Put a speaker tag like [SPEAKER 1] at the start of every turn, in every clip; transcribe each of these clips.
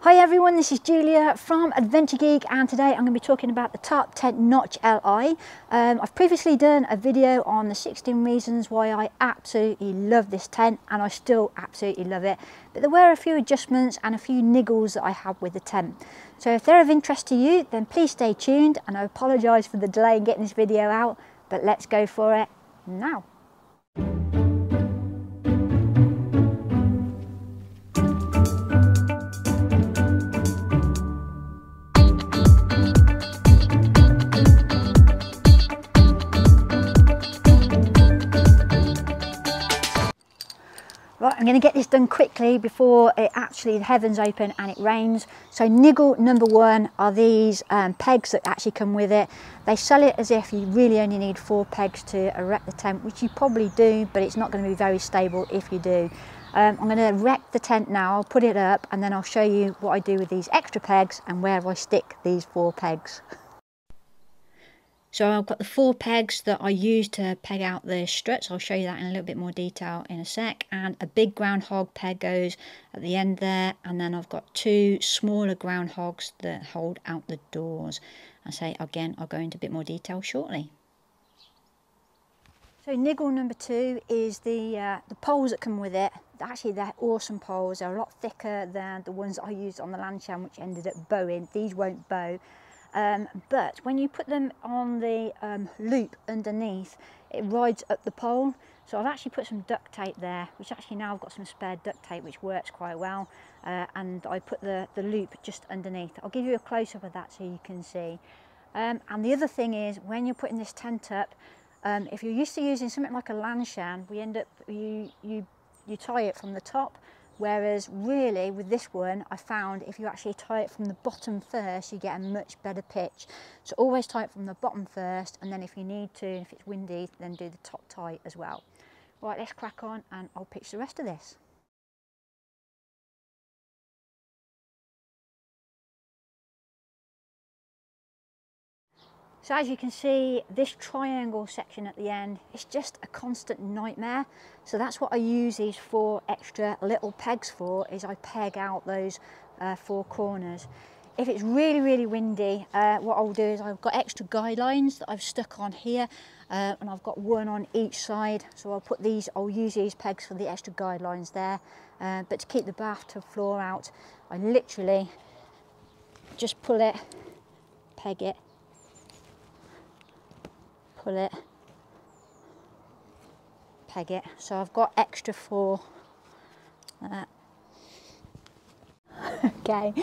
[SPEAKER 1] Hi everyone, this is Julia from Adventure Geek, and today I'm going to be talking about the Tarptent Notch Li. I've previously done a video on the 16 reasons why I absolutely love this tent, and I still absolutely love it, but there were a few adjustments and a few niggles that I have with the tent. So if they're of interest to you, then please stay tuned, and I apologise for the delay in getting this video out, but let's go for it now. Right, I'm going to get this done quickly before the heavens open and it rains. So niggle number one are these pegs that actually come with it. They sell it as if you really only need 4 pegs to erect the tent, which you probably do, but it's not going to be very stable if you do. I'm going to erect the tent now, I'll put it up, and then I'll show you what I do with these extra pegs and where I stick these 4 pegs. So I've got the 4 pegs that I use to peg out the struts. I'll show you that in a little bit more detail in a sec. And a big groundhog peg goes at the end there. And then I've got 2 smaller groundhogs that hold out the doors. I say again, I'll go into a bit more detail shortly. So niggle number 2 is the poles that come with it. Actually, they're awesome poles. They're a lot thicker than the ones that I used on the Lanshan, which ended up bowing. These won't bow. But when you put them on the loop underneath, it rides up the pole. So I've actually put some duct tape there, which actually now I've got some spare duct tape which works quite well, and I put the loop just underneath. I'll give you a close-up of that so you can see. And the other thing is, when you're putting this tent up, if you're used to using something like a Lanshan, you tie it from the top. Whereas really with this one, I found if you actually tie it from the bottom first, you get a much better pitch. So always tie it from the bottom first, and then if you need to, if it's windy, then do the top tie as well. Right, let's crack on and I'll pitch the rest of this. So as you can see, this triangle section at the end, it's just a constant nightmare. So that's what I use these 4 extra little pegs for, is I peg out those 4 corners. If it's really, really windy, what I'll do is I've got extra guidelines that I've stuck on here, and I've got 1 on each side. So I'll use these pegs for the extra guidelines there. But to keep the bathtub floor out, I literally just pull it, peg it, pull it, peg it. So I've got extra 4. Okay,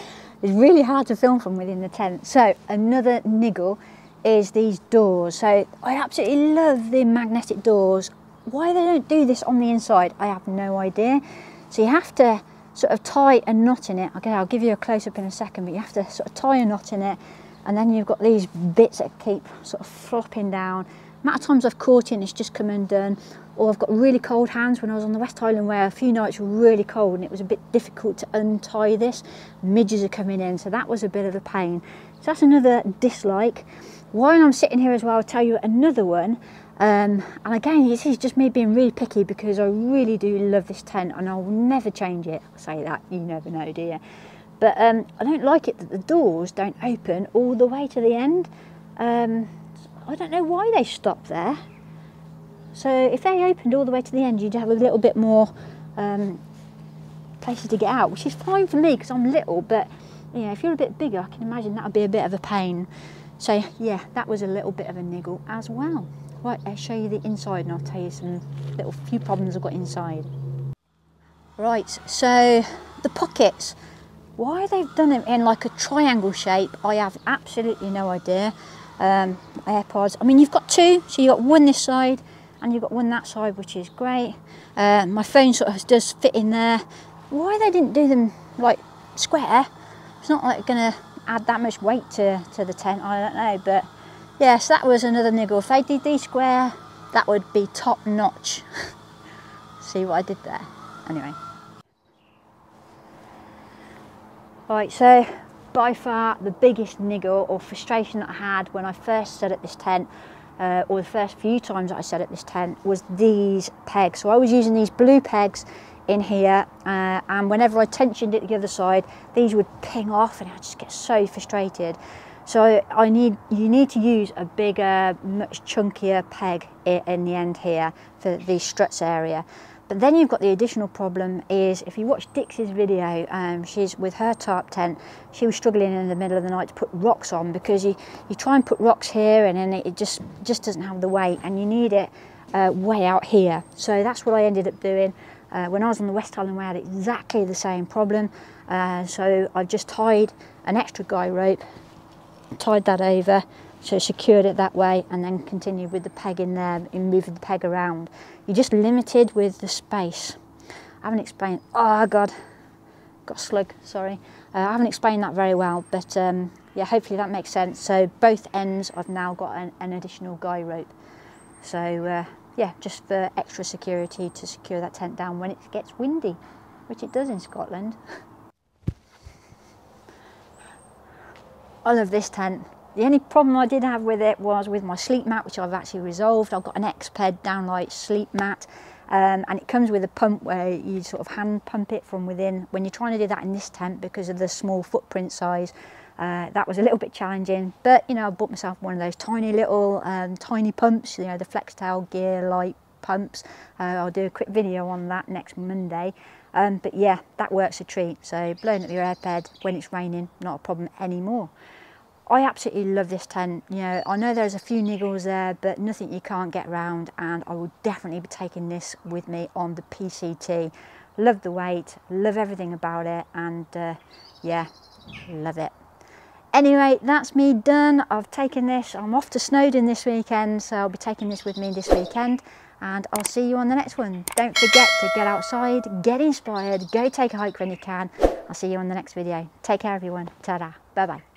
[SPEAKER 1] it's really hard to film from within the tent. So another niggle is these doors. So I absolutely love the magnetic doors. Why they don't do this on the inside, I have no idea. So you have to sort of tie a knot in it. Okay, I'll give you a close-up in a second, but you have to sort of tie a knot in it. And then you've got these bits that keep sort of flopping down. The amount of times I've caught it and it's just come undone, or I've got really cold hands when I was on the West Highland, where a few nights were really cold and it was a bit difficult to untie this. Midges are coming in, so that was a bit of a pain. So that's another dislike. While I'm sitting here as well, I'll tell you another one. And again, this is just me being really picky because I really do love this tent and I'll never change it. I say that, you never know, do you? But I don't like it that the doors don't open all the way to the end. I don't know why they stop there. So if they opened all the way to the end, you'd have a little bit more places to get out, which is fine for me because I'm little, but you know, if you're a bit bigger, I can imagine that would be a bit of a pain. So yeah, that was a little bit of a niggle as well. Right, I'll show you the inside and I'll tell you some few problems I've got inside. Right, so the pockets. Why they've done them in like a triangle shape, I have absolutely no idea. AirPods, I mean, you've got 2, so you've got 1 this side and you've got 1 that side, which is great. My phone sort of does fit in there. Why they didn't do them like square, it's not like going to add that much weight to the tent, I don't know. But yes, that was another niggle. If they did these square, that would be top notch. See what I did there? Anyway. Right, so by far the biggest niggle or frustration that I had when I first set up this tent, or the first few times that I set up this tent, was these pegs. So I was using these blue pegs in here, and whenever I tensioned it to the other side, these would ping off and I just get so frustrated. So you need to use a bigger, much chunkier peg in the end here for the struts area. But then you've got the additional problem is, if you watch Dixie's video, she's with her tarp tent, she was struggling in the middle of the night to put rocks on, because you try and put rocks here and then it just doesn't have the weight, and you need it way out here. So that's what I ended up doing. When I was on the West Island, we had exactly the same problem. So I just tied an extra guy rope, tied that over, so secured it that way, and then continued with the peg in there and moving the peg around. You're just limited with the space. I haven't explained, oh God, got a slug, sorry. I haven't explained that very well, but yeah, hopefully that makes sense. So both ends I've now got an additional guy rope. So yeah, just for extra security to secure that tent down when it gets windy, which it does in Scotland. I love this tent. The only problem I did have with it was with my sleep mat, which I've actually resolved. I've got an X-Ped downlight sleep mat, and it comes with a pump where you sort of hand pump it from within. When you're trying to do that in this tent, because of the small footprint size, that was a little bit challenging. But you know, I bought myself one of those tiny little tiny pumps, you know, the Flextail gear light pumps. I'll do a quick video on that next Monday. But yeah, that works a treat. So blowing up your airbed when it's raining, not a problem anymore. I absolutely love this tent. You know, I know there's a few niggles there, but nothing you can't get around, and I will definitely be taking this with me on the PCT. Love the weight, love everything about it, and yeah, love it. Anyway, that's me done. I've taken this, I'm off to Snowdon this weekend, so I'll be taking this with me this weekend, and I'll see you on the next one. Don't forget to get outside, get inspired, go take a hike when you can. I'll see you on the next video. Take care everyone. Ta-da. Bye-bye.